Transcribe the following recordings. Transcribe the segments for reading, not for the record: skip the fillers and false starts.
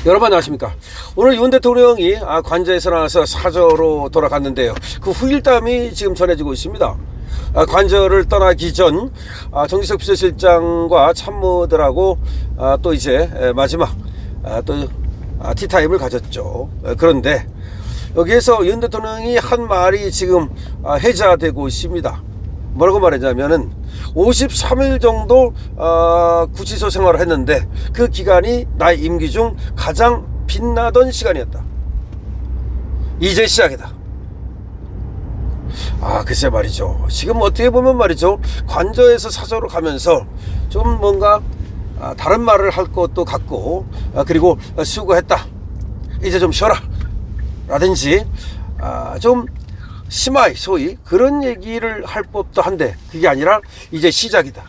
여러분 안녕하십니까. 오늘 윤 대통령이 관저에서 나와서 사저로 돌아갔는데요. 그 후일담이 지금 전해지고 있습니다. 관저를 떠나기 전 정진석 비서실장과 참모들하고 또 이제 마지막 또 티타임을 가졌죠. 그런데 여기에서 윤 대통령이 한 말이 지금 회자되고 있습니다. 뭐라고 말했냐면은 53일 정도 구치소 생활을 했는데 그 기간이 나의 임기 중 가장 빛나던 시간이었다. 이제 시작이다. 글쎄 말이죠. 지금 어떻게 보면 말이죠, 관저에서 사저로 가면서 좀 뭔가 다른 말을 할 것도 같고, 그리고 수고했다, 이제 좀 쉬어라 라든지 좀 심하이 소위 그런 얘기를 할 법도 한데 그게 아니라 이제 시작이다.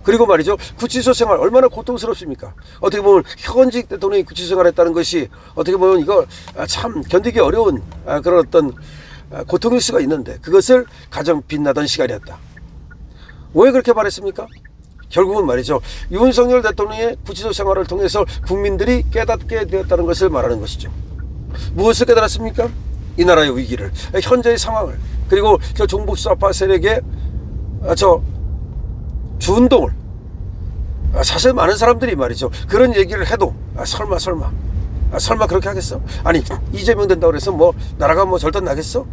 그리고 말이죠, 구치소 생활 얼마나 고통스럽습니까? 어떻게 보면 현직 대통령이 구치소 생활했다는 것이 어떻게 보면 이거 참 견디기 어려운 그런 어떤 고통일 수가 있는데 그것을 가장 빛나던 시간이었다. 왜 그렇게 말했습니까? 결국은 말이죠, 윤석열 대통령의 구치소 생활을 통해서 국민들이 깨닫게 되었다는 것을 말하는 것이죠. 무엇을 깨달았습니까? 이 나라의 위기를, 현재의 상황을, 그리고 저 종북수사파 세력의 주운동을. 사실 많은 사람들이 말이죠, 그런 얘기를 해도 설마 그렇게 하겠어? 아니, 이재명 된다고 해서 뭐 나라가 뭐 절단 나겠어?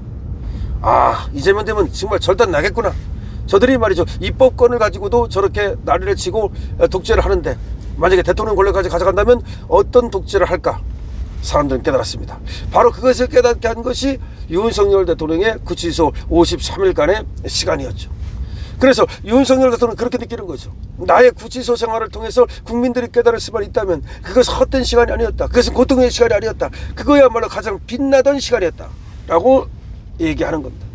이재명 되면 정말 절단 나겠구나. 저들이 말이죠, 입법권을 가지고도 저렇게 난리를 치고 독재를 하는데 만약에 대통령 권력까지 가져간다면 어떤 독재를 할까? 사람들은 깨달았습니다. 바로 그것을 깨닫게 한 것이 윤석열 대통령의 구치소 53일간의 시간이었죠. 그래서 윤석열 대통령은 그렇게 느끼는 거죠. 나의 구치소 생활을 통해서 국민들이 깨달을 수만 있다면 그것은 헛된 시간이 아니었다. 그것은 고통의 시간이 아니었다. 그거야말로 가장 빛나던 시간이었다 라고 얘기하는 겁니다.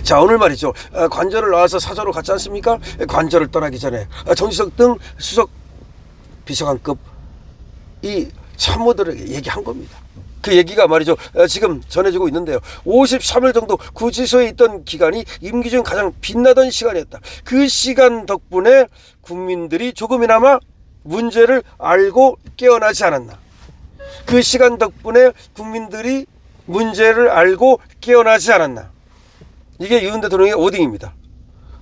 자, 오늘 말이죠, 관저를 나와서 사저로 갔지 않습니까? 관저를 떠나기 전에 정진석 등 수석 비서관급 이 참모들에게 얘기한 겁니다. 그 얘기가 말이죠, 지금 전해지고 있는데요. 53일 정도 구치소에 있던 기간이 임기 중 가장 빛나던 시간이었다. 그 시간 덕분에 국민들이 조금이나마 문제를 알고 깨어나지 않았나. 그 시간 덕분에 국민들이 문제를 알고 깨어나지 않았나. 이게 윤 대통령의 오딩입니다.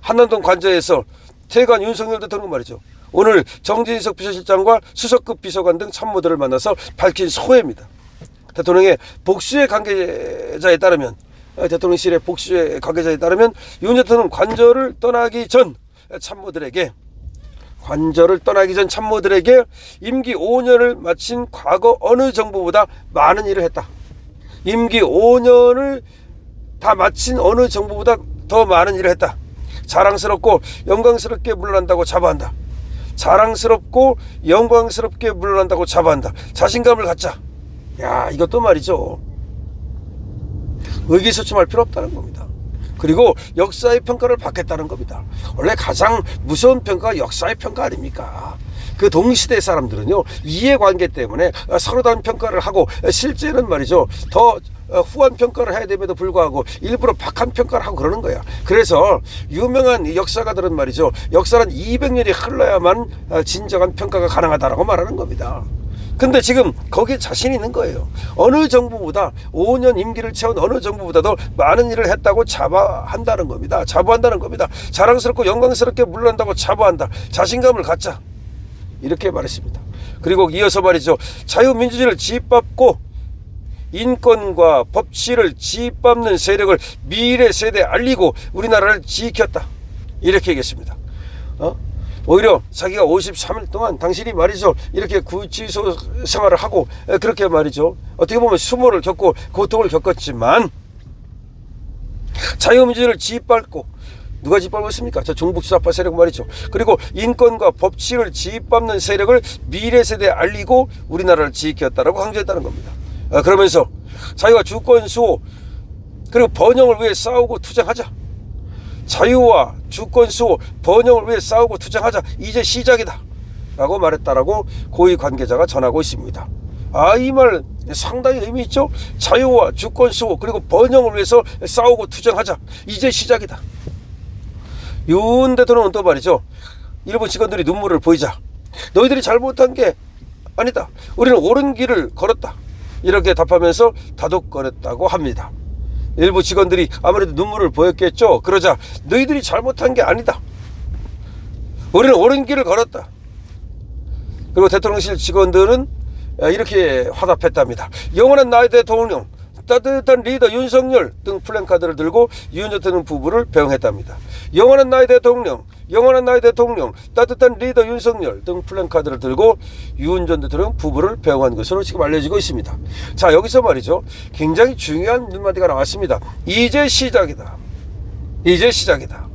한남동 관저에서 퇴관 윤석열 대통령 말이죠, 오늘 정진석 비서실장과 수석급 비서관 등 참모들을 만나서 밝힌 소회입니다. 대통령의 복수의 관계자에 따르면, 대통령실의 복수의 관계자에 따르면 윤 대통령 관저를 떠나기 전 참모들에게 임기 5년을 마친 과거 어느 정부보다 많은 일을 했다. 임기 5년을 다 마친 어느 정부보다 더 많은 일을 했다. 자랑스럽고 영광스럽게 물러난다고 자부한다. 자랑스럽고 영광스럽게 물러난다고 자부한다. 자신감을 갖자. 야, 이것도 말이죠, 의기소침할 필요 없다는 겁니다. 그리고 역사의 평가를 받겠다는 겁니다. 원래 가장 무서운 평가가 역사의 평가 아닙니까? 그 동시대 사람들은요, 이해관계 때문에 서로 다른 평가를 하고 실제는 말이죠, 더 후한 평가를 해야 됨에도 불구하고 일부러 박한 평가를 하고 그러는 거야. 그래서 유명한 역사가들은 말이죠, 역사는 200년이 흘러야만 진정한 평가가 가능하다라고 말하는 겁니다. 근데 지금 거기에 자신이 있는 거예요. 어느 정부보다 5년 임기를 채운 어느 정부보다도 많은 일을 했다고 자부한다는 겁니다. 자랑스럽고 영광스럽게 물러난다고 자부한다. 자신감을 갖자. 이렇게 말했습니다. 그리고 이어서 말이죠, 자유민주주의를 짓밟고 인권과 법치를 짓밟는 세력을 미래 세대에 알리고 우리나라를 지켰다. 이렇게 얘기했습니다. 오히려 자기가 53일 동안 당신이 말이죠, 이렇게 구치소 생활을 하고 그렇게 말이죠, 어떻게 보면 수모를 겪고 고통을 겪었지만 자유민주주의를 짓밟고, 누가 짓밟았습니까? 저 종북수사파 세력 말이죠. 그리고 인권과 법치를 짓밟는 세력을 미래 세대에 알리고 우리나라를 지켰다라고 강조했다는 겁니다. 그러면서 자유와 주권 수호 그리고 번영을 위해 싸우고 투쟁하자. 자유와 주권 수호 번영을 위해 싸우고 투쟁하자. 이제 시작이다 라고 말했다라고 고위 관계자가 전하고 있습니다. 이 말 상당히 의미 있죠. 자유와 주권 수호 그리고 번영을 위해서 싸우고 투쟁하자. 이제 시작이다. 윤 대통령은 또 말이죠, 일본 직원들이 눈물을 보이자, 너희들이 잘못한 게 아니다. 우리는 옳은 길을 걸었다. 이렇게 답하면서 다독거렸다고 합니다. 일부 직원들이 아무래도 눈물을 보였겠죠. 그러자 너희들이 잘못한 게 아니다. 우리는 옳은 길을 걸었다. 그리고 대통령실 직원들은 이렇게 화답했답니다. 영원한 나의 대통령, 따뜻한 리더 윤석열 등 플랜카드를 들고 윤 전 대통령 부부를 배웅했답니다. 영원한 나의 대통령, 영원한 나의 대통령, 따뜻한 리더 윤석열 등 플랜카드를 들고 윤 전 대통령 부부를 배웅한 것으로 지금 알려지고 있습니다. 자, 여기서 말이죠, 굉장히 중요한 한마디가 나왔습니다. 이제 시작이다. 이제 시작이다.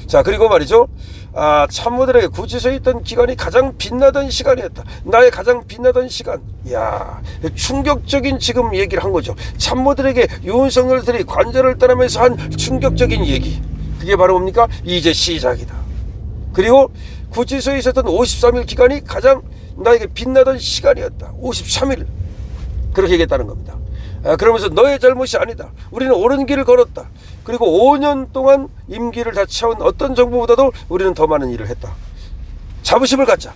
자, 그리고 말이죠, 참모들에게 구치소에 있던 기간이 가장 빛나던 시간이었다. 나의 가장 빛나던 시간. 이야, 충격적인 지금 얘기를 한 거죠. 참모들에게 윤석열들이 관절을 떠나면서 한 충격적인 얘기. 그게 바로 뭡니까? 이제 시작이다. 그리고 구치소에 있었던 53일 기간이 가장 나에게 빛나던 시간이었다. 53일. 그렇게 얘기했다는 겁니다. 그러면서 너의 잘못이 아니다. 우리는 옳은 길을 걸었다. 그리고 5년 동안 임기를 다 채운 어떤 정부보다도 우리는 더 많은 일을 했다. 자부심을 갖자.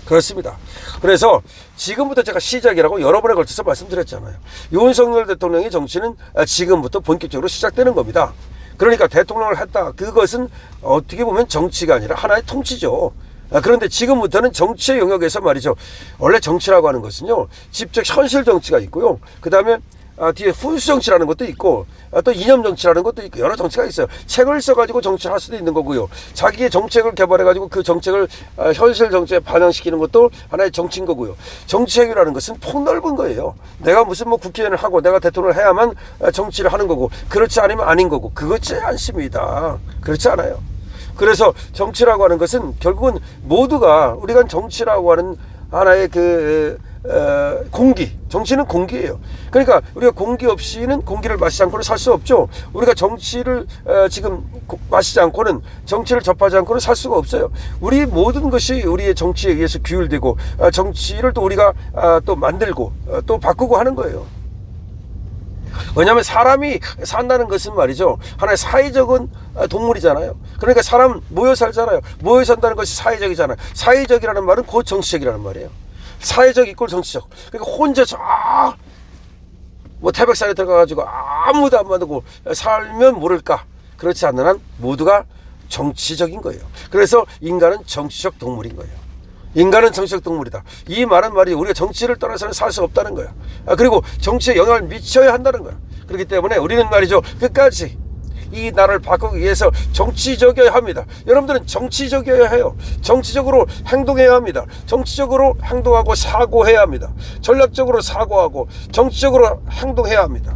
그렇습니다. 그래서 지금부터 제가 시작이라고 여러 번에 걸쳐서 말씀드렸잖아요. 윤석열 대통령의 정치는 지금부터 본격적으로 시작되는 겁니다. 그러니까 대통령을 했다. 그것은 어떻게 보면 정치가 아니라 하나의 통치죠. 그런데 지금부터는 정치의 영역에서 말이죠. 원래 정치라고 하는 것은요, 직접 현실 정치가 있고요. 그 다음에 뒤에 훈수 정치라는 것도 있고, 또 이념 정치라는 것도 있고, 여러 정치가 있어요. 책을 써가지고 정치를 할 수도 있는 거고요. 자기의 정책을 개발해가지고 그 정책을 현실 정치에 반영시키는 것도 하나의 정치인 거고요. 정치행위라는 것은 폭넓은 거예요. 내가 무슨 뭐 국회의원을 하고 내가 대통령을 해야만 정치를 하는 거고, 그렇지 않으면 아닌 거고, 그렇지 않습니다. 그렇지 않아요. 그래서 정치라고 하는 것은 결국은 모두가 우리가 정치라고 하는 하나의 공기, 정치는 공기예요. 그러니까 우리가 공기 없이는 공기를 마시지 않고는 살 수 없죠. 우리가 정치를 지금 마시지 않고는, 정치를 접하지 않고는 살 수가 없어요. 우리 모든 것이 우리의 정치에 의해서 규율되고, 정치를 또 우리가 또 만들고 또 바꾸고 하는 거예요. 왜냐하면 사람이 산다는 것은 말이죠, 하나의 사회적인 동물이잖아요. 그러니까 사람 모여 살잖아요. 모여 산다는 것이 사회적이잖아요. 사회적이라는 말은 곧 정치적이라는 말이에요. 사회적 이꼴 정치적. 그러니까 혼자 뭐 태백산에 들어가가지고 아무도 안 만나고 살면 모를까. 그렇지 않는 한 모두가 정치적인 거예요. 그래서 인간은 정치적 동물인 거예요. 인간은 정치적 동물이다. 이 말은 말이 우리가 정치를 떠나서는 살 수 없다는 거야. 그리고 정치에 영향을 미쳐야 한다는 거야. 그렇기 때문에 우리는 말이죠, 끝까지 이 나라를 바꾸기 위해서 정치적이어야 합니다. 여러분들은 정치적이어야 해요. 정치적으로 행동해야 합니다. 정치적으로 행동하고 사고해야 합니다. 전략적으로 사고하고 정치적으로 행동해야 합니다.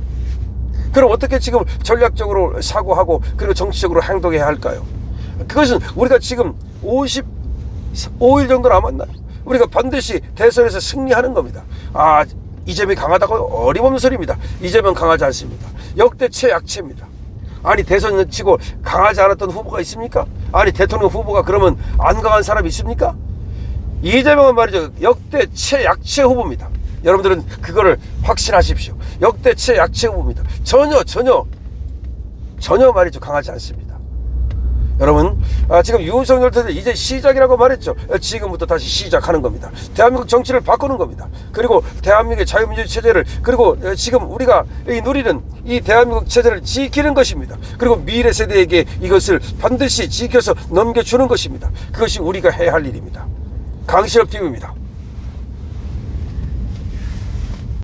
그럼 어떻게 지금 전략적으로 사고하고 그리고 정치적으로 행동해야 할까요? 그것은 우리가 지금 55일 정도 남았나요? 우리가 반드시 대선에서 승리하는 겁니다. 이재명이 강하다고 어림없는 소리입니다. 이재명 강하지 않습니다. 역대 최약체입니다. 아니, 대선 치고 강하지 않았던 후보가 있습니까? 아니, 대통령 후보가 그러면 안 강한 사람이 있습니까? 이재명은 말이죠, 역대 최약체 후보입니다. 여러분들은 그거를 확신하십시오. 역대 최약체 후보입니다. 전혀 말이죠, 강하지 않습니다. 여러분, 지금 윤석열 대통령 이제 시작이라고 말했죠. 지금부터 다시 시작하는 겁니다. 대한민국 정치를 바꾸는 겁니다. 그리고 대한민국의 자유민주 체제를, 그리고 지금 우리가 누리는 이 대한민국 체제를 지키는 것입니다. 그리고 미래 세대에게 이것을 반드시 지켜서 넘겨주는 것입니다. 그것이 우리가 해야 할 일입니다. 강신업 TV입니다.